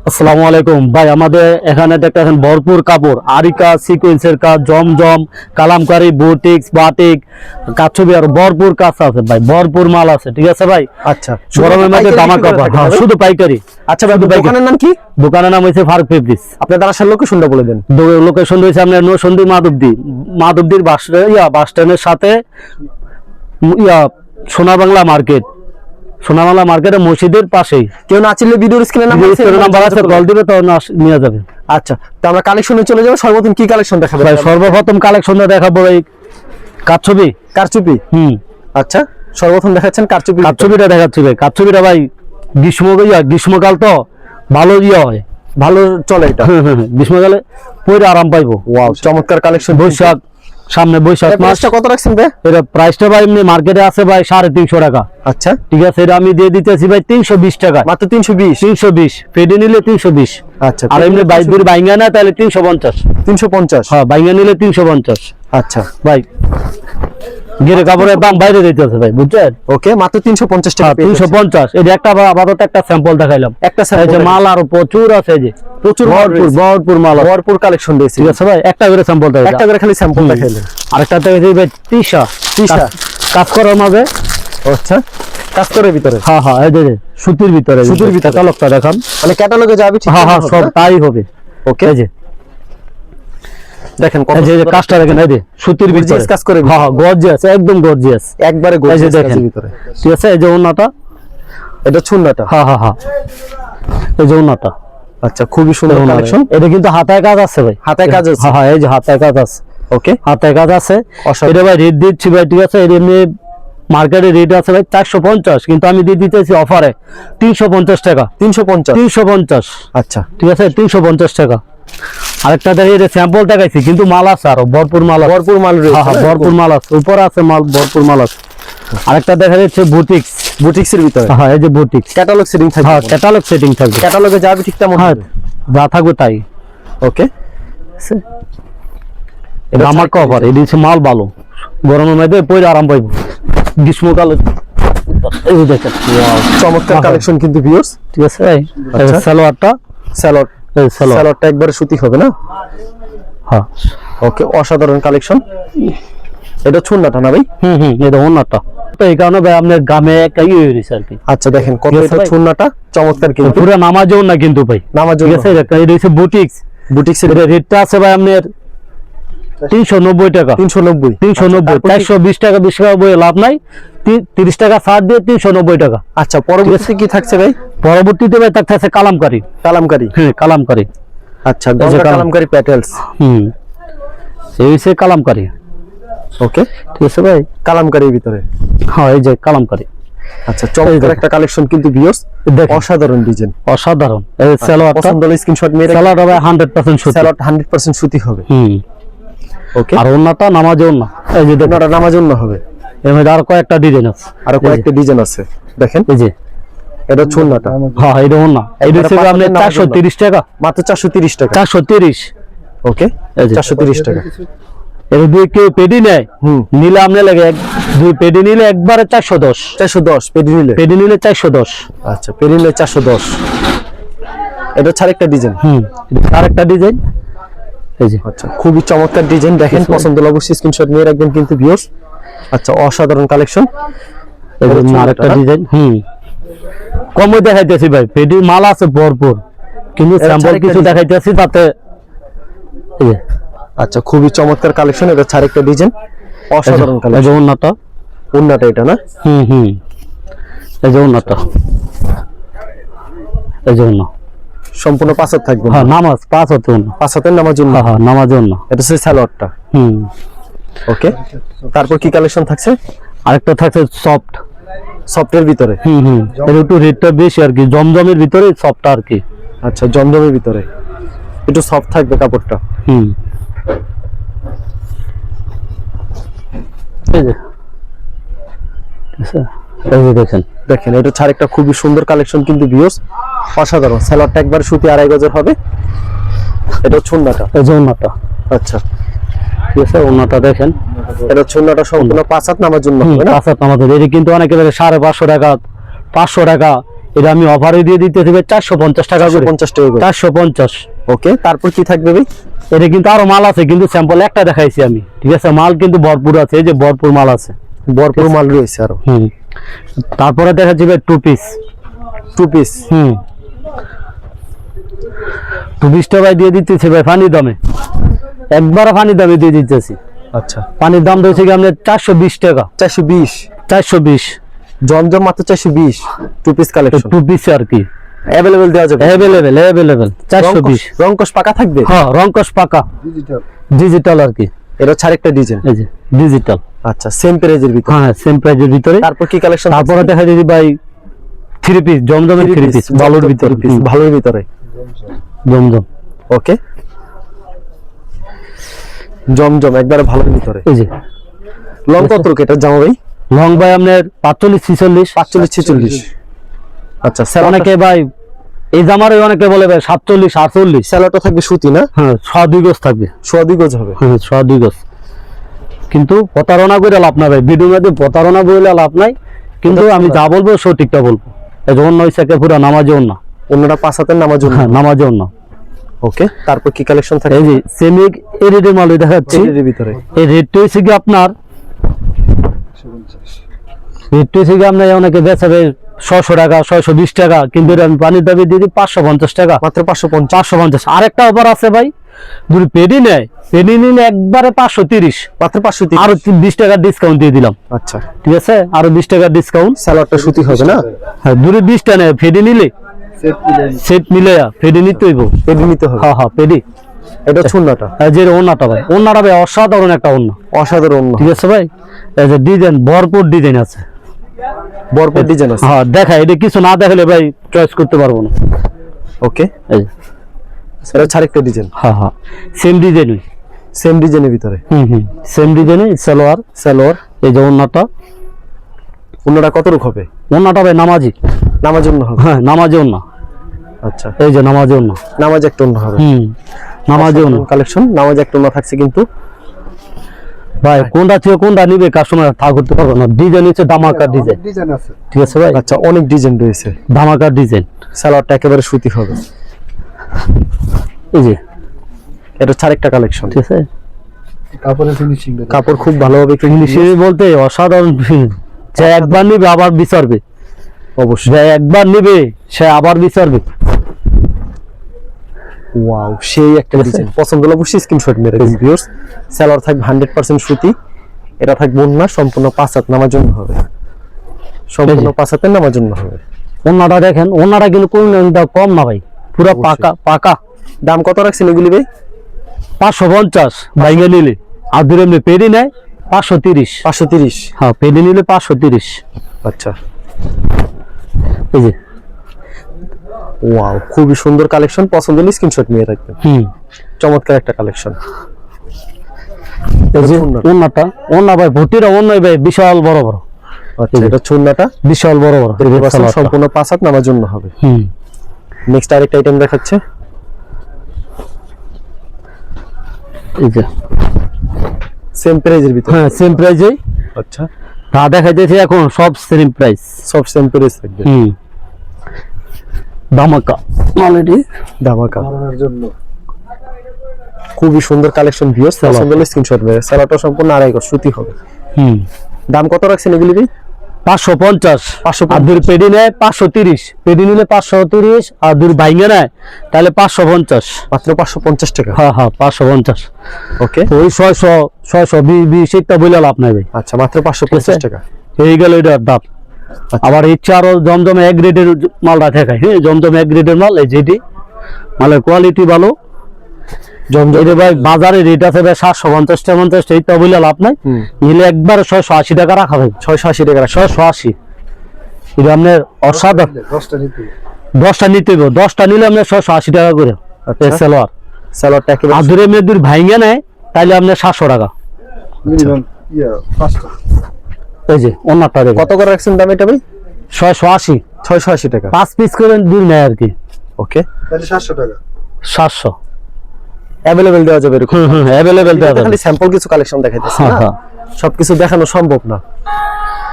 আসসালামু আলাইকুম ভাই, আমাদের এখানে দেখতেছেন ভরপুর কাপড়, আরিকা সিকোয়েন্সের কাজ, জমজম, কালামকারী, বুটিক্স, বাটিক, কাচ্ছবি, আর ভরপুর কাজ আছে ভাই, ভরপুর মাল আছে। ঠিক আছে ভাই। আচ্ছা, গরমের মধ্যে দামা কাপড়, হ্যাঁ শুধু পাইকারি। আচ্ছা ভাই, দোকানের নাম কি? দোকানের নাম হচ্ছে ফারুক ফেব্রিক্স। আপনাদের আসার লোকেশনটা বলে দেন। লোকেশন রয়েছে আপনার নরসিংদী মাধবদীর বাস স্ট্যান্ডের সাথে সোনা বাংলা মার্কেটের মসজিদের পাশেই। কেউ না চিনলে ভিডিওর স্ক্রিনে নাম্বার আছে, কল দিবে তো নিয়ে যাবে। আচ্ছা, তো আমরা কালেকশনে চলে যাবো। সর্বপ্রথম কি কালেকশন দেখাবো? সর্বপ্রথম কালেকশনটা দেখাবো এই কারচুপি। আচ্ছা, সর্বপ্রথম দেখাচ্ছেন কারচুপিটা দেখাচ্ছি ভাই। কারচুপিটা ভাই গ্রীষ্মকাল তো ভালো হয়, ভালো চলে এটা। গ্রীষ্মকালে পরে আরাম পাইবো। ওয়াও, চমৎকার কালেকশন। সামনে বৈশাখ মাসটা কত রাখছেন ভাই? এটা প্রাইসটা ভাই এমনি মার্কেটে আছে ভাই 350 টাকা। আচ্ছা, ঠিক আছে, এটা আমি দিয়ে দিতেছি ভাই 320 টাকা। মাত্র 320 পেডি নিলে 320। আচ্ছা, আর এমনি বাইদুর বাইঙ্গা না তাহলে 350। হ্যাঁ, বাইঙ্গা নিলে 350। আচ্ছা ভাই, গিরে কাপড়ের দাম বাইরে দিতে আছে ভাই, বুঝছেন? ওকে, মাত্র 350 টাকা। 350। এটা একটা আপাতত একটা স্যাম্পল দেখাইলাম। একটা স্যাম্পল, মাল আরো প্রচুর আছে, যে প্রচুর ভরপুর মাল, ভরপুর কালেকশন দিয়েছি। ঠিক আছে ভাই, একটা করে স্যাম্পল দেখাই, একটা করে খালি স্যাম্পল দেখাইলেন। আরেকটা দেখাইছি ভাই টিশা কাজ করার মাঝে। আচ্ছা, কাজ করার ভিতরে। হ্যাঁ, এই যে সুতির ভিতরে ক্যাটালগটা দেখান, মানে ক্যাটালগে যাবে। হ্যাঁ, সব তাই হবে। ওকে, এই যে দেখেন কত এই যে কাজটা দেখেন, এই যে সুতির ভিতরে কাজ করে। হ্যাঁ, গর্জিয়াস, একদম গর্জিয়াস, একবারে গর্জিয়াস কাজের ভিতরে। ঠিক আছে, এই যে ওন্নাটা, এটা ছুন্নাটা। হ্যাঁ, এই যে ওন্নাটা। আচ্ছা, খুবই সুন্দর কালেকশন। এটা কিন্তু হাতায় কাজ আছে ভাই, হাতায় কাজ আছে। হ্যাঁ, এই যে হাতায় কাজ আছে। ওকে, হাতায় কাজ আছে। এটা ভাই রেট দিচ্ছি ভাই, ঠিক আছে, এর এমনি মার্কেটে রেট আছে ভাই 450, কিন্তু আমি দিয়ে দিতেছি অফারে 350 টাকা। 350। আচ্ছা, ঠিক আছে, 350 টাকা। আরেকটা দেখি, এটা স্যাম্পল দেখাইছি, কিন্তু মাল আছে আরো ভরপুর মাল আছে। ভরপুর মাল রয়েছে। হ্যাঁ, ভরপুর মাল আছে, উপরে আছে মাল, ভরপুর মাল আছে। আরেকটা দেখা যাচ্ছে বুটিক্সের ভিতরে। হ্যাঁ, এই যে বুটিক্স, ক্যাটালগ সেটিং থাকবে। হ্যাঁ, ক্যাটালগ সেটিং থাকবে। ক্যাটালগে যাবে ঠিক তেমন। হ্যাঁ, যা থাকবে তাই। ওকে, এটা আমার কভার, এটা হচ্ছে মাল ভালো, গরমের মধ্যে পরে আরাম পাইব। গ্রীষ্মকালে এই যে দেখেন, চমৎকার কালেকশন কিন্তু ভিউয়ার্স। ঠিক আছে, সালোয়ারটা সালোয়ারটা একবারে সুতি হবে না? হ্যাঁ, ওকে, অসাধারণ কালেকশন। এটা ছুন্নাটা না ভাই? এটা ওন্নাটা। তো এই কারণে ভাই আপনার গ্রামে একটা ইয়ে হয়েছে আর কি। আচ্ছা, দেখেন কত এটা ছুন্নাটা চমৎকার, কিন্তু পুরো নামাজও না কিন্তু ভাই, নামাজও। ঠিক আছে, এটা হচ্ছে বুটিক্সের রেটটা আছে ভাই আপনার 390 টাকা। 390 420 টাকা 20 টাকা বই লাভ নাই, 30 টাকা ছাড় দিয়ে 390 টাকা। আচ্ছা, পরবর্তীতে কি থাকছে ভাই? পরবর্তীতে ভাই থাকছে কালামকারী। হ্যাঁ, কালামকারী। আচ্ছা, কালামকারী প্যাটেলস। এই হচ্ছে কালামকারী। ওকে, ঠিক আছে ভাই, কালামকারীর ভিতরে। হ্যাঁ, এই যে কালামকারী। আচ্ছা, চমৎকার একটা কালেকশন কিন্তু ভিউয়ার্স, অসাধারণ ডিজাইন, অসাধারণ। এই সালোয়ারটা পছন্দ হলে স্ক্রিনশট মেরে। সালোয়ারটা ভাই 100% সুতি, সালোয়ার 100% সুতি হবে। ওকে, আর ওন্নাটা নামাজে ওন্না, এই যে দেখুন, ওন্নাটা নামাজে ওন্না হবে। এর মধ্যে আর কয়েকটা ডিজাইন আছে, দেখেন। এই যে এটা ছুন্নাটা। হ্যাঁ, এটা ওন্না। এই হচ্ছে আপনি 430 টাকা, মাত্র 430 টাকা। 430। ওকে, 430 টাকা। এর দুই কেউ পেডি নেয়, নিলে আপনি লাগে দুই পেডি নিলে একবারে 410 পেডি নিলে 410। আচ্ছা, পেডি নিলে 410। এটা ছাড় একটা ডিজাইন। আরেকটা ডিজাইন, এই যে। আচ্ছা, খুবই চমৎকার ডিজাইন, দেখেন পছন্দ হলে অবশ্যই স্ক্রিনশট নিয়ে রাখবেন কিন্তু ভিউয়ার্স। আচ্ছা, অসাধারণ কালেকশন। এই যে আরেকটা ডিজাইন, কমই দেখাইতেছি ভাই, পেডি মাল আছে ভরপুর, কিন্তু স্যাম্পল কিছু দেখাইতেছি তাতে। এই যে। আচ্ছা, খুবই চমৎকার কালেকশন। এটা ছাড় একটা ডিজাইন, অসাধারণ কালেকশন। এই যে ওন্নাটা এটা না? এই যে ওন্নাটা, এই যে ওন্না সম্পূর্ণ 5 হাত থাকবে। হ্যাঁ, নামাজ 5 হাতে ওন্না, 5 হাতের নামাজ জন্য। হ্যাঁ, নামাজ ওন্না। এটা হচ্ছে সালোয়ারটা। ওকে, তারপর কি কালেকশন থাকছে? আরেকটা থাকছে সফটের ভিতরে। এর একটু রেটটা বেশি আর কি, জমজমের ভিতরে সফটটা আর কি। আচ্ছা, জমজমের ভিতরে একটু সফট থাকবে কাপড়টা। এই যে দেখেন, এটা ছাড় একটা খুবই সুন্দর কালেকশন কিন্তু ভিউয়ার্স, অসাধারণ। সালোয়ারটা একবার সুতি 2.5 গজের হবে। এটা ছুন্নাটা, এই যে ওন্নাটা। আচ্ছা, ঠিক আছে, ওন্নাটা দেখেন, এটা ছুন্নাটা সম্পূর্ণ 5 হাত নামার জন্য হবে না? 5 হাত নামাজ। এটা কিন্তু অনেকে 550 টাকা 500 টাকা এটা আমি অফারে দিয়ে দিতেছি ভাই 450 টাকা করে। 50 টাকা করে। 450। ওকে, তারপর কি থাকবে ভাই? এটা কিন্তু আরো মাল আছে, কিন্তু স্যাম্পল একটা দেখাইছি আমি, ঠিক আছে? মাল কিন্তু ভরপুর আছে, এই যে ভরপুর মাল আছে, ভরপুর মাল রয়েছে আরো। তারপরে দেখাচ্ছি ভাই 2 পিস। 2 পিস। 2 পিসটা ভাই দিয়ে দিতেছি ভাই পানি দামে, একবারে পানি দামে দিয়ে দিতেছি। আচ্ছা, পানির দাম রয়েছে কি আপনার 420 টাকা। 420। 420 জমজম মাত্র 420। 2 পিস কালেকশন। 2 পিস আর কি अवेलेबल দেওয়া যাবে। अवेलेबल 420। রংকশ পাকা থাকবে? হ্যাঁ, রংকশ পাকা, ডিজিটাল আর কি। এটা হচ্ছে আরেকটা ডিজাইন। এই যে ডিজিটাল। আচ্ছা, সেম প্রাইজের ভিতরে। হ্যাঁ, সেম প্রাইজের ভিতরে। তারপর কি কালেকশন? তারপরে দেখা যাচ্ছে ভাই 3 পিস, জমজমের 3 পিস, ভালোর ভিতরে। ভালোর ভিতরে জমজম। ওকে, জমজম একবারে ভালোর ভিতরে। এই যে লং কত রুক এটা জামা ভাই? লং ভাই আপনার 45 46। 45 46। আচ্ছা, অনেকে ভাই এই জামারে অনেকে বলে ভাই 47 48। স্যালোটা থাকবে সুতি না? হ্যাঁ, 2 গজ থাকবে। 2 গজ হবে। হ্যাঁ, 2 গজ। কিন্তু প্রতারণা করে লাভ নাই ভাই, ভিডিও মধ্যে প্রতারণা বলে লাভ নাই, কিন্তু আমি যা বলবো সঠিকটা বলবো। এই যে অন্য ইসাকে পুরো নামাজেও না, অন্যটা 5 হাতের নামাজ জন্য। হ্যাঁ, নামাজেও না। ওকে, তারপর কি কালেকশন থাকে? এই যে সেমি এই রেডের মাল দেখাচ্ছি। এর ভিতরে এই রেডটা হচ্ছে কি আপনার, রেডটা হচ্ছে কি আপনার অনেকে বেচাবে 600 টাকা 620 টাকা, কিন্তু এটা আমি পানির দামে দিয়ে দিই 550 টাকা মাত্র। 550। 550। আরেকটা অফার আছে ভাই, যদি পেডি নেয়, পেডি নিলে একবারে 530, মাত্র 530। আরো 20 টাকা ডিসকাউন্ট দিয়ে দিলাম। আচ্ছা, ঠিক আছে, আরো 20 টাকা ডিসকাউন্ট। স্যালোয়ারটা সুতি হবে না? হ্যাঁ, দূরে 20টা নেয়, ফেডি নিলে সেট মিলে ফেডি নিতে হইব। পেডি নিতে হবে। হ্যাঁ হ্যাঁ, পেডি। এটা ছুন্নাটা। এই যে ওন্নাটা ভাই, ওন্নাটা ভাই অসাধারণ একটা ওন্না, অসাধারণ। ঠিক আছে ভাই? এই যে ডিজাইন, ভরপুর ডিজাইন আছে, ভরপুর ডিজাইন আছে। হ্যাঁ দেখা, এটা কিছু না দেখালে ভাই চয়েস করতে পারবো না। ওকে, এই যে এটা হচ্ছে আরেকটা ডিজাইন। হ্যাঁ হ্যাঁ, সেম ডিজাইন, সেম ডিজাইনের ভিতরে। সেম ডিজাইনে সালোয়ার। সালোয়ার। এই যে ওন্নাটা, অন্যটা কত রূপ হবে? ওন্নাটা ভাই নামাজি, নামাজ জন্য হবে। হ্যাঁ নামাজি ওন্না। আচ্ছা, এই যে নামাজি ওন্না। নামাজ একটা অন্য হবে। নামাজি ওন্না কালেকশন। নামাজ একটা অন্য থাকছে কিন্তু ভাই, কোনটা থেকে কোনটা নিবে কাস্টমার তা করতে পারবো না। ডিজাইন হচ্ছে ধামাকা ডিজাইন, ডিজাইন আছে। ঠিক আছে ভাই? আচ্ছা, অনেক ডিজাইন রয়েছে। ধামাকা ডিজাইন। সালোয়ারটা একেবারে সুতি হবে। এই যে এটা হচ্ছে আরেকটা কালেকশন। ঠিক আছে, কাপড়ের ফিনিশিং কাপড় খুব ভালোভাবে ইংলিশে বলতে অসাধারণ। যে একবার নিবে আবার বিচারবে, অবশ্যই। যে একবার নিবে সে আবার বিচারবে। ওয়াও, সেই একটা ডিজাইন। পছন্দ হলে অবশ্যই স্ক্রিনশট মেরে দিন ভিউয়ার্স। সালোয়ার থাকবে 100% সুতি। এটা থাকবে ওন্না সম্পূর্ণ 5 হাত নামার জন্য হবে, সম্পূর্ণ 5 হাতের নামার জন্য হবে। ওন্নাটা দেখেন, ওন্নাটা কিন্তু কোন কম না ভাই, পুরো পাকা পাকা। দাম কত রাখছেন এগুলি ভাই? 550 বাইঙ্গা নিলে, আর দূরে এমনি পেডি নেয় 530। 530। হ্যাঁ, পেডি নিলে 530। আচ্ছা, এই যে ওয়াও, খুবই সুন্দর কালেকশন। পছন্দ হলে স্ক্রিনশট নিয়ে রাখবেন। চমৎকার একটা কালেকশন। এই যে ওন্নাটা, ওন্না ভাই ভর্তিটা ওন্নাই ভাই বিশাল বড় বড়। আচ্ছা, এটা ছুন্নাটা বিশাল বড় বড়। সম্পূর্ণ 5 হাত নামার জন্য হবে। নেক্সট আরেকটা আইটেম দেখাচ্ছে। এই যে সেম প্রাইজের ভিতরে। হ্যাঁ, সেম প্রাইজে। আচ্ছা, তা দেখা যাচ্ছে এখন সব সেম প্রাইস, সব সেম প্রাইস থাকবে। ধামাকা অলরেডি, ধামাকা। বানানোর জন্য খুবই সুন্দর কালেকশন ভিউয়ার্স। পছন্দ হলে স্ক্রিনশট মেরে। সালোয়ারটা সম্পূর্ণ 2.5 গজ সুতি হবে। দাম কত রাখছেন এগুলি ভাই? 550। 550। আর দূর পেডি নেয় 530, পেডি নিলে 530, আর দূর বাইঙ্গা নেয় তাহলে 550। মাত্র 550 টাকা। হ্যাঁ হ্যাঁ, 550। ওকে, ওই 620 এটা বলে লাভ নাই ভাই। আচ্ছা, মাত্র 550 টাকা। এই গেল এটার দাম। আবার ইচ্ছা আরো জমজমে 1 গ্রেডের মালটা দেখায়। হ্যাঁ, জমজমে 1 গ্রেডের মাল, এই যেটি মালের কোয়ালিটি ভালো। জমজম ভাই বাজারে রেট আছে ভাই 750 50, এইটা বলে লাভ নাই। নিলে একবার 680 টাকা রাখা ভাই, 680 টাকা। 680। এটা আপনার অসাধারণ। 10টা নিতে 10টা নিতে হবে, 10টা নিলে আপনার 680 টাকা করে। সালোয়ার, সালোয়ারটা একেবারে আদুরে মেদুর ভাইঙ্গা নেয় তাহলে আপনার 700 টাকা। মিনিমাম 5টা। এই যে ওন্নাটা দেখো, কত করে রাখছেন দাম এটা ভাই? 680। 680 টাকা। 5 পিস করে দূর নেয় আর কি। ওকে, তাহলে 700 টাকা। 700 अवेलेबल দেওয়া যাবে এরকম। अवेलेबल দেওয়া যাবে। খালি স্যাম্পল কিছু কালেকশন দেখাইতেছি হ্যাঁ না, হ্যাঁ, সবকিছু দেখানো সম্ভব না।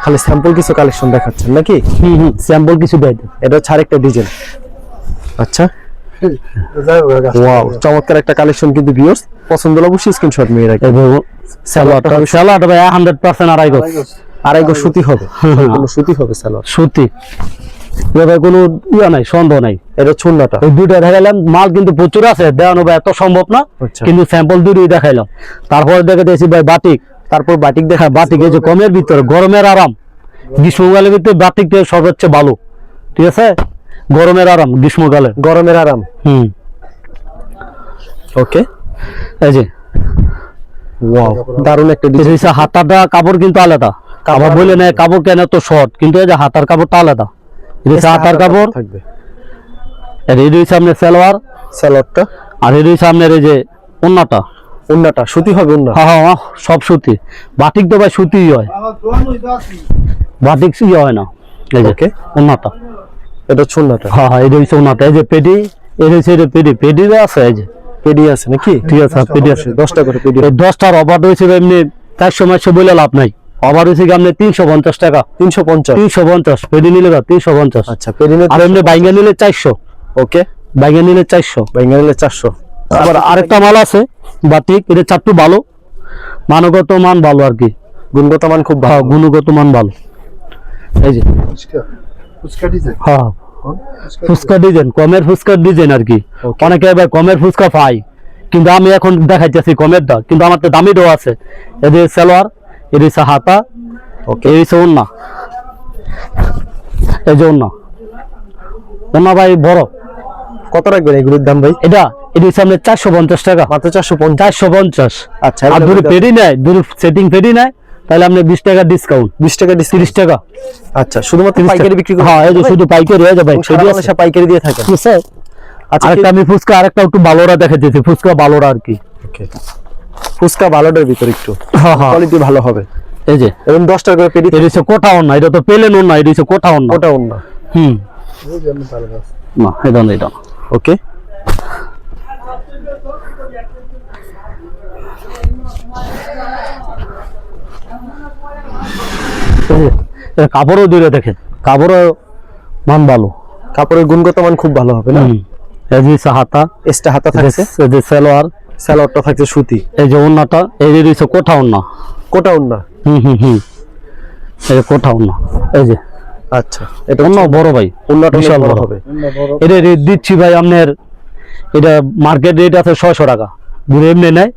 খালি স্যাম্পল কিছু কালেকশন দেখাচ্ছেন নাকি? স্যাম্পল কিছু দেয়। এটা হচ্ছে আরেকটা ডিজাইন। আচ্ছা, যাই হোক কাকা। ওয়াও, চমৎকার একটা কালেকশন কিন্তু ভিউয়ার্স, পছন্দ হলে অবশ্যই স্ক্রিনশট নিয়ে রাখবেন। সালোয়ারটা হবে সালোয়ার ভাই 100% আড়াই গজ। আড়াই গজ সুতি হবে, কোনো সুতি হবে সালোয়ার। সুতি ভাই, কোনো ইয়া নাই, সন্দেহ নাই। এটা ছুন্নাটা। এই দুইটা দেখাইলাম, মাল কিন্তু প্রচুর আছে, দেওয়ানো ভাই এত সম্ভব না, আচ্ছা। কিন্তু স্যাম্পল দুটোই দেখাইলাম। তারপরে দেখাইতেছি ভাই বাটিক। তারপর বাটিক দেখা। বাটিক এই যে কমের ভিতরে, গরমের আরাম, গ্রীষ্মকালের ভিতরে বাটিক সর্বোচ্চ ভালো, ঠিক আছে? গরমের আরাম গ্রীষ্মকালে, গরমের আরাম। ওকে, এই যে ওয়াও, দারুণ একটা এই ডিজাইন। যে হাতাটা কাপড় কিন্তু আলাদা। কাপড় বলে না কাপড় কেন এত শর্ট, কিন্তু এই যে হাতার কাপড়টা আলাদা। এই যে হাতার কাপড় থাকবে। আর এই সামনে সালোয়ার, সালোয়ারটা আর এই সামনের এই যে ওন্নাটা। ওন্নাটা সুতি হবে। ওন্না হ্যাঁ হ্যাঁ, সব সুতি। বাটিক তো ভাই সুতিই হয়, বাটিক ইয়ে হয় না। এই যে ওকে, ওন্নাটা। এটা ছুন্নাটা। হ্যাঁ হ্যাঁ, এই যে ওন্নাটা। এই যে পেডি, এই যে পেডি, পেডি আছে। এই যে পেডি আছে নাকি? ঠিক আছে, পেডি আছে। 10টা করে পেডি। এই 10টার অফার হয়েছে এমনি 400 মাসে বলে লাভ নাই। অফার হয়েছে কি আপনি 350 টাকা। 350। 350 পেডি নিলে 350। আচ্ছা, পেডি নিলে। আর এমনি বাইঙ্গা নিলে 400। ওকে, বাইঙ্গা নিলে 400। বাইঙ্গা নিলে 400। আবার আরেকটা মাল আছে বাটিক, এটা চারটু ভালো, মানগত মান ভালো আর কি, গুণগত মান খুব হ্যাঁ, ভালো। গুণগত মান ভালো। এই যে ফুচকা ফুচকা ডিজাইন। হ্যাঁ, ফুচকা ডিজাইন, কমের ফুচকার ডিজাইন আর কি। Okay. অনেকে ভাই কমের ফুচকা পাই, কিন্তু আমি এখন দেখাইতেছি কমেরটা, কিন্তু আমার তো দামিটাও আছে। এদের সালোয়ার, এদের হাতা, ওকে, এই হচ্ছে ওন্না। এই যে ওন্না, ওন্না ভাই বড়। কত রাখবেন এগুলোর দাম ভাই? এটা এটির সামনে 450 টাকা, মাত্র 450। 450। আচ্ছা, আর দুটো পেডি নেয়, দুটো সেটিং পেডি নেয়, তাহলে আপনি 20 টাকা ডিসকাউন্ট, 20 টাকা 30 টাকা। আচ্ছা, শুধুমাত্র 30 পাইকারি বিক্রি করেন? হ্যাঁ, এই যে শুধু পাইকারি হয়ে যাবে। সারা বাংলাদেশে পাইকারি দিয়ে থাকেন? ঠিক আছে। আচ্ছা, আরেকটা আমি ফুচকা, আরেকটা একটু ভালোরা দেখাইতেছি, ফুচকা ভালোরা আর কি। ওকে, ফুচকা ভালোটার ভিতর একটু হ্যাঁ হ্যাঁ, কোয়ালিটি ভালো হবে। এই যে এবং 10 টাকা করে পেডি। এটা হচ্ছে কোটা ওন্না, এটা তো পেলেন ওন্না, এটা হচ্ছে কোটা ওন্না। ওটা ওন্না। এই যে আমি ভালো আছে। না, এটা না, এটা না। ওকে, এই যে, এটা কাপড়ও দূরে দেখেন, কাপড়ও মান ভালো। কাপড়ের গুণগত মান খুব ভালো হবে না? এই যে হচ্ছে হাতা, এক্সট্রা হাতা থাকছে। এই যে সালোয়ার, সালোয়ারটা থাকছে সুতি। এই যে ওন্নাটা, এই যে হচ্ছে কোটা ওন্না। কোটা ওন্না। এই যে কোটা ওন্না। এই যে আচ্ছা, এটা ওন্না বড় ভাই, ওন্নাটা বিশাল বড় বড় হবে। অন্য বড় এটা রেট দিচ্ছি ভাই আপনার, এটা মার্কেট রেট আছে 600 টাকা, দূরে এমনি নেয়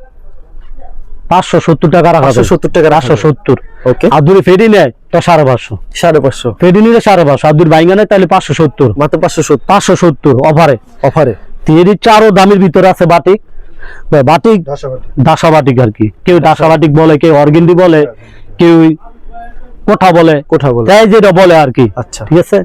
570 টাকা রাখা যাবে। 570 টাকা রাখা যাবে। 570। ওকে, আর দূরে ফেডি নেয় তো 550। 550। ফেডি নিলে 550, আর দূরে বাইঙ্গা নেয় তাহলে 570। মাত্র 570 570 অফারে। অফারে। এর চারও দামের ভিতরে আছে বাটিক, ভাই বাটিক, দাসাবাটি। দাসা বাটিক আর কি। কেউ দাসা বাটিক বলে, কেউ অর্গেন্ডি বলে, কেউ কোঠা বলে, কোঠা বলে। তাই যেটা বলে আর কি। আচ্ছা, ঠিক আছে।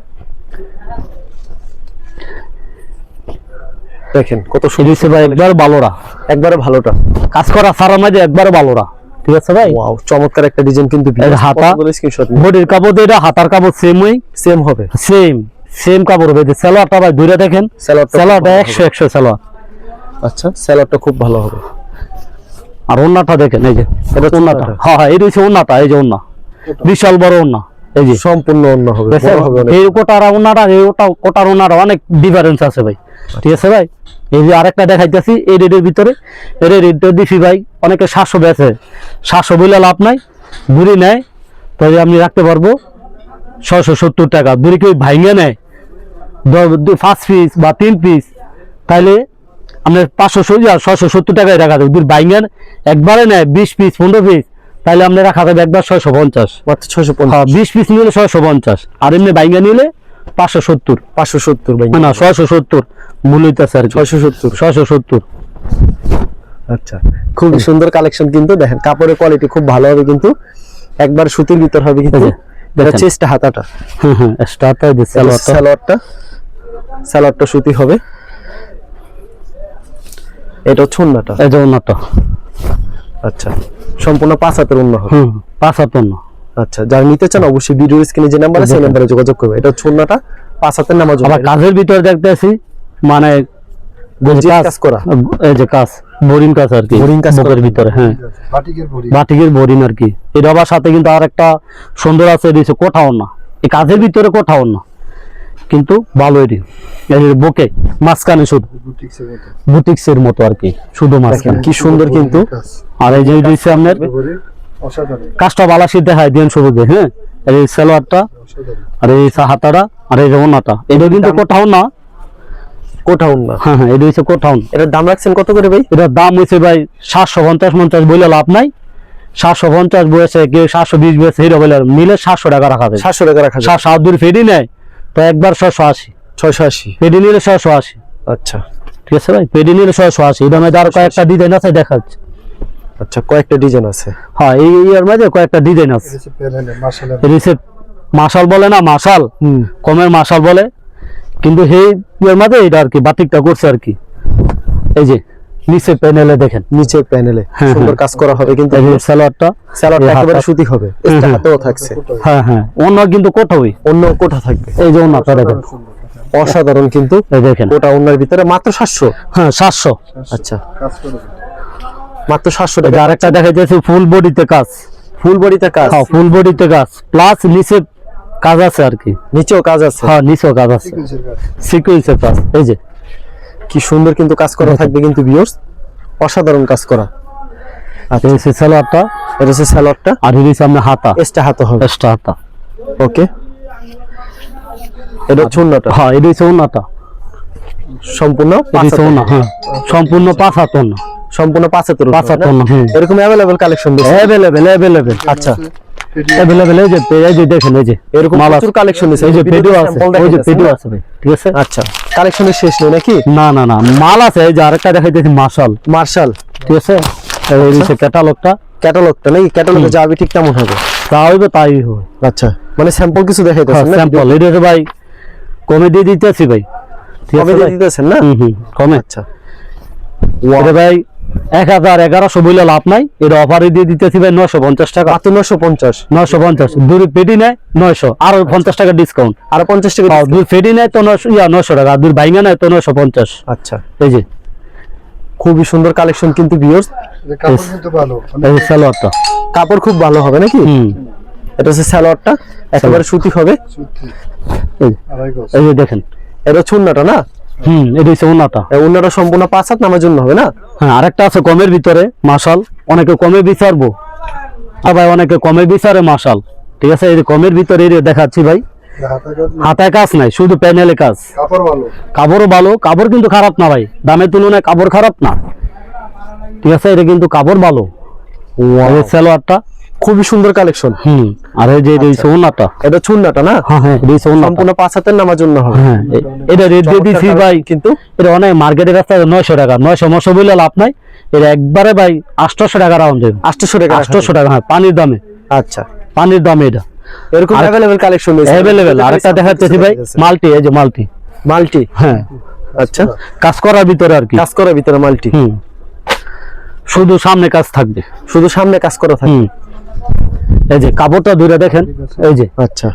দেখেন কত এটা সুন্দর। হচ্ছে ভাই একবার ভালোরা, একবারে ভালোটা। কাজ করা সারা মাঝে একবার ভালোরা। ঠিক আছে ভাই। ওয়াও, চমৎকার একটা ডিজাইন কিন্তু। এর হাতা, স্ক্রিনশট বডির কাপড় এটা, হাতার কাপড় সেম ওই, সেম হবে। সেম কাপড় হবে। সালোয়ারটা ভাই দূরে দেখেন, সালোয়ারটা সালোয়ারটা 100 সালোয়ার। আচ্ছা, সালোয়ারটা খুব ভালো হবে। আর ওন্নাটা দেখেন, এই যে এটা ওন্নাটা, ওন্নাটা। হ্যাঁ হ্যাঁ, এটা হচ্ছে ওন্নাটা। এই যে ওন্না, বিশাল বড় ওন্না। এই যে সম্পূর্ণ অন্য হবে, বড় হবে অনেক। এই কোটার ওন্নাটা, এই কোটার ওন্নাটা অনেক ডিফারেন্স আছে ভাই। ঠিক আছে ভাই। এই যে আরেকটা দেখাইতেছি এই রেটের ভিতরে, এর রেটটা দিছি ভাই অনেকে 700 বেচে, 700 বলে লাভ নাই, বুড়ি নেয় তাহলে আপনি রাখতে পারবো 670 টাকা। বুড়ি কেউ ভাইঙ্গে নেয় 5 পিস বা 3 পিস, তাহলে আপনার 670 টাকায় রাখা যাবে। দুই বাইঙ্গান একবারে নেয় 20 পিস 15 পিস, তাহলে আপনি রাখা যাবে একবার 650। মাত্র 650। হ্যাঁ, 20 পিস নিলে 650, আর এমনি বাইঙ্গা নিলে 570। 570 ভাই। না 670 মূল্য হইতেছে আর কি। 670। 670। আচ্ছা, খুব সুন্দর কালেকশন কিন্তু। দেখেন কাপড়ের কোয়ালিটি খুব ভালো হবে কিন্তু, একবার সুতির ভিতর হবে কিন্তু। এটা দেখেন। চেস্ট হাতাটা, স্টার্টার দিস সালোয়ারটা, সালোয়ারটা সুতি হবে। এটা হচ্ছে ওন্নাটা। এই যে ওন্নাটা। আচ্ছা, সম্পূর্ণ 5 হাতের ওন্না হবে। 5 হাত ওন্না। আচ্ছা, যারা নিতে চান অবশ্যই ভিডিওর স্ক্রিনে যে নাম্বার আছে সেই নাম্বারে যোগাযোগ করবে। এটা হচ্ছে ওন্নাটা, 5 হাতের নামাজ। আবার কাজের ভিতরে দেখতেছি মানে গর্জিয়াস কাজ করা। এই যে কাজ বোরিং কাজ আর কি, Boring কাজ বুকের করা। ভিতরে, হ্যাঁ বাটিকের বড়ি বাটিকের বোরিং আর কি। এটা আবার সাথে কিন্তু আর একটা সুন্দর আছে, এটা হচ্ছে কোঠাও না, এই কাজের ভিতরে কোঠাও না, কিন্তু ভালো এটি। এই বুকে মাঝখানে শুধু বুটিক্সের মতো বুটিক্সের মতো আর কি, শুধু মাঝখানে। কি সুন্দর কিন্তু কাজ আর এই যে দিচ্ছে আপনার বড়ি অসাধারণ কাজটা বালাসি দেখায় দিন সবুজে, হ্যাঁ এই সালোয়ারটা, অসাধারণ আর এই হাতাটা, আর এই যে ওনাটা, এটা কিন্তু কোঠাও না, কোটাউন না। হ্যাঁ হ্যাঁ এটা হচ্ছে কোঠাও না। এটার দাম রাখছেন কত করে ভাই? এটার দাম হয়েছে ভাই 750 বলে লাভ নাই, 750 বয়েছে, কেউ 720 বয়েছে, হিরো বলে মিলে 700 টাকা রাখা যায়। 700 টাকা রাখা যায়। 7 দূর ফেডি নেয় তো একবার 680, 680। ফেডি নিলে 680, আচ্ছা ঠিক আছে ভাই, ফেডি নিলে 680। এটা মধ্যে আরো কয়েকটা ডিজাইন আছে দেখাচ্ছে, আচ্ছা, কয়েকটা ডিজাইন আছে। হ্যাঁ এই এর মধ্যে কয়েকটা ডিজাইন আছে। এসে প্যানেলে মাশাআল্লাহ রিসেপ মাশাল বলে না, মাশাল কমের মাশাল বলে, কিন্তু সেই এর মধ্যে এটা আর কি বাতিকটা করছে আর কি। এই যে নিচে প্যানেলে দেখেন, নিচে প্যানেলে হ্যাঁ, সুন্দর হ্যাঁ। কাজ করা হবে কিন্তু এই যে সালোয়ারটা, স্যালোয়ারটা এই একেবারে হাতা- সুতি হবে, হুম, এটা হুম। হাতেও থাকছে। হ্যাঁ হ্যাঁ অন্য কিন্তু কোঠাই, অন্য কোটা থাকবে। এই যে ওনাটা দেখেন, অসাধারণ কিন্তু এই দেখেন, কোটা অন্যের ভিতরে মাত্র 700। হ্যাঁ 700। আচ্ছা, কাজ করে মাত্র 700 এই যে টাকা। আরেকটা দেখা যাচ্ছে ফুল বডিতে কাজ, ফুল বডিতে কাজ, হ্যাঁ ফুল বডিতে কাজ প্লাস নিচে কাজ আছে আর কি, নিচেও কাজ আছে। হ্যাঁ নিচেও কাজ আছে, সিকুয়েন্সের কাজ সিকোয়েন্সের কাজ। এই যে কি সুন্দর কিন্তু কাজ করা থাকবে কিন্তু ভিউয়ার্স, অসাধারণ কাজ করা। এই হচ্ছে সালোয়ারটা, এটা হচ্ছে স্যালোয়ারটা, আর এই হচ্ছে আপনার হাতা, এক্সট্রা হাতে হবে। এক্সট্রা হাতা। ওকে, এটা হচ্ছে ওন্নাটা হ্যাঁ এটা হচ্ছে ওনাটা, সম্পূর্ণ এটা হচ্ছে ওনা, হ্যাঁ সম্পূর্ণ 5 হাত ওনা, সম্পূর্ণ 75 5 হাত ওনা, হ্যাঁ এরকম অ্যাভেলেবল কালেকশন বেশি। অ্যাভেলেবেল। আচ্ছা, অ্যাভেলেবেল। এই যে দেখেন, এই যে এরকম মাল আছে, প্রচুর কালেকশন আছে। এই যে ভিডিওতে ভিডিও আছে, sample দেখা ওই যে যাচ্ছে ভিডিও না? আছে ভাই, ঠিক আছে। আচ্ছা, কালেকশনের শেষ নেই নাকি? না না না মাল আছে, এই যে আরেকটা দেখাইতেছি মার্শাল, মার্শাল ঠিক আছে। এই হচ্ছে ক্যাটালগটা, ক্যাটালগটা নাকি? ক্যাটালগে যাবে ঠিক কেমন হবে? তা হইবে তাই হবে। আচ্ছা, মানে স্যাম্পল কিছু দেখাইতেছেন না? স্যাম্পল এটা হচ্ছে ভাই কমে দিয়ে দিতেছি ভাই, ঠিক কবে আছে দিয়ে ভাই? দিতেছেন না? কমে। আচ্ছা, এটা ভাই 1000-1100 বলে লাভ নাই, এটা অফারে দিয়ে দিতেছি ভাই 950 টাকা, মাত্র 950। 950 দূরে পেটি নেয় 900, আরো 50 টাকা ডিসকাউন্ট। আর 50 টাকা আর দূর ফেডি নেয় তো 900 টাকা, আর দূর বাইঙ্গা নেয় তো 950। আচ্ছা, এই যে খুবই সুন্দর কালেকশন কিন্তু ভিউয়ার্স, এটা কাপড় কিন্তু ভালো এই যে সালোয়ারটা, কাপড় খুব ভালো হবে নাকি? এটা হচ্ছে সালোয়ারটা, একেবারে সুতি হবে। সত্যি এই আড়াই গজ এই যে দেখেন, এটা হচ্ছে উন্নাটা না? এটা হচ্ছে ওনাটা। এই উন্নাটা সম্পূর্ণ 5 হাত নামার জন্য হবে না? হ্যাঁ আরেকটা আছে কমের ভিতরে মাশাল, অনেকে কমে বিচারবো, আর ভাই অনেকে কমে বিচারে মাশাল, ঠিক আছে। এই যে কমের ভিতরে এই যে দেখাচ্ছি ভাই, হাতা কাজ না, হাতায় কাজ নাই, শুধু প্যানেলে কাজ, কাপড় ভালো কাপড়ও ভালো, কাপড় কিন্তু খারাপ না ভাই, দামের তুলনায় কাপড় খারাপ না, ঠিক আছে। এটা কিন্তু কাপড় ভালো। এই যে সালোয়ারটা, খুবই সুন্দর কালেকশন। আর এই যে এই হচ্ছে ওনাটা, এটা হচ্ছে উন্নাটা না? হ্যাঁ হ্যাঁ এই হচ্ছে ওনাটা। সম্পূর্ণ 5 হাতের নামার জন্য হবে। হ্যাঁ এটা রেট দিয়ে দিছি ভাই, কিন্তু এটা অনেক মার্কেটে রাস্তায় 900 টাকা, 900 বলে লাভ নাই, এটা একবারে ভাই 800 টাকা রাউন্ড দেবে, 800 টাকা। 800 টাকা, হ্যাঁ পানির দামে, আচ্ছা, পানির দামে এটা এরকম অ্যাভেলেবল কালেকশন রয়েছে। অ্যাভেলেবেল। আরেকটা দেখাচ্ছি ভাই মাল্টি, এই যে মাল্টি, মাল্টি। হ্যাঁ আচ্ছা, কাজ করার ভিতরে আর কি, কাজ করার ভিতরে মাল্টি, শুধু সামনে কাজ থাকবে, শুধু সামনে কাজ করা থাকে। এই যে কাপড়টা ধরে দেখেন, এই যে আচ্ছা,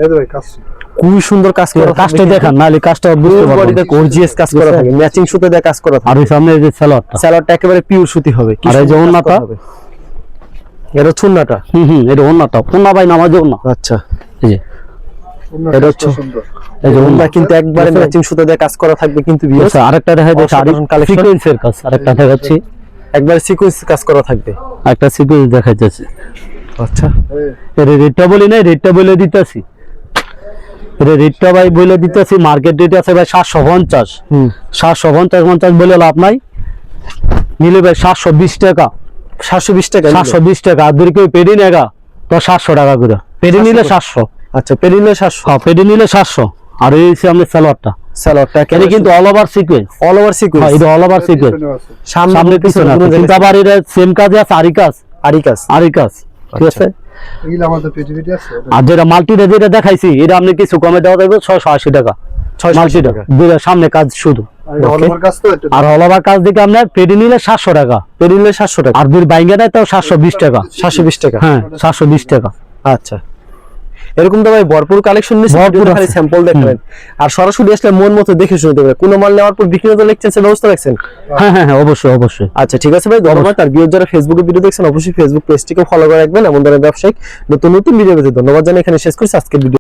এই তো ভাই কাজ খুবই সুন্দর কাজ করা কাজটা দেখান, নাহলে কাজটা বুঝতে পারবেন। বডিতে গর্জিয়াস কাজ করা থাকে, ম্যাচিং সুতো দিয়ে কাজ করা আর থাকে। এই সামনে এই যে সালোয়ারটা, সালোয়ারটা একেবারে পিওর সুতি হবে। কি আর এই যে সুন্দর কাজ ওড়নাটা? করা হবে। এর হচ্ছে ওড়নাটা। এটা ওন্নাটা, ওন্না ভাই নামাজ ওন্না, আচ্ছা, এই যে এটা হচ্ছে সুন্দর এই যে ওড়না ওন্না কিন্তু একবারে ম্যাচিং সুতো দিয়ে কাজ করা থাকবে কিন্তু ভিউয়ার্স, আচ্ছা, আরেকটা দেখা যাচ্ছে অসাধারণ collection। সিকোয়েন্সের কাজ, আরেকটা দেখাচ্ছি, একবারে সিকোয়েন্স কাজ করা থাকবে। একটা সিকোয়েন্স দেখা যাচ্ছে। আচ্ছা, এর রেটটা বলি নাই, রেটটা বলে দিতেছি, এর রেটটা ভাই বলে দিতেছি, মার্কেট রেট আছে ভাই 750, 750 বলে লাভ নাই, নিলে ভাই 720 টাকা, 720 টাকা। 720 টাকা, আর যদি কেউ পেডি নেগা তো 700 টাকা করে, পেডি নিলে 700, আচ্ছা, পেরিলে 700। হ্যাঁ পেডি নিলে 700। আর এই হচ্ছে আমাদের সালোয়ারটা, সালোয়ারটা এটা কিন্তু all over sequence, all over হ্যাঁ সিকোয়েন্স, এটা অল ওভার সিকোয়েন্স, সামনে পিছনে আছে, কিন্তু আবার এটা সেম কাজে আছে, আরি কাজ, আরি কাজ। আরি কাজ, ঠিক আছে। এগুলো আমাদের পেটিভিটি আছে আর যেটা মাল্টিটা যেটা দেখাইছি, এটা আপনি কিছু কমে দেওয়া যাবে 680 টাকা, 680 টাকা। দুইটা সামনে কাজ শুধু, আর এটা Okay. হলমার্ক কাজ তো এটা আর অল ওভার কাজ দিকে আপনার পেডি নিলে 700 টাকা, পেরিলে 700 টাকা, আর দুই বাইঙ্গা দেয় তাও 720 টাকা, 720 টাকা। হ্যাঁ 720 টাকা। আচ্ছা, এরকম তো ভাই ভরপুর কালেকশন নিয়েছে, ভরপুর ভিডিওতে খালি আছে। স্যাম্পল দেখবেন আর সরাসরি আসলে মন মতো দেখে শুনে দেবেন। কোনো মাল নেওয়ার পর বিক্রি হতে লেকচারের ব্যবস্থা রাখছেন? হ্যাঁ হ্যাঁ হ্যাঁ, অবশ্যই অবশ্যই। আচ্ছা ঠিক আছে ভাই, ধন্যবাদ। আর ভিউয়ার যারা ফেসবুকে ভিডিও দেখছেন অবশ্যই ফেসবুক পেজটিকে ফলো করে রাখবেন, এমন ধরনের ব্যবসায়িক নতুন নতুন ভিডিও পেতে। ধন্যবাদ জানিয়ে এখানে শেষ করছি আজকের ভিডিও।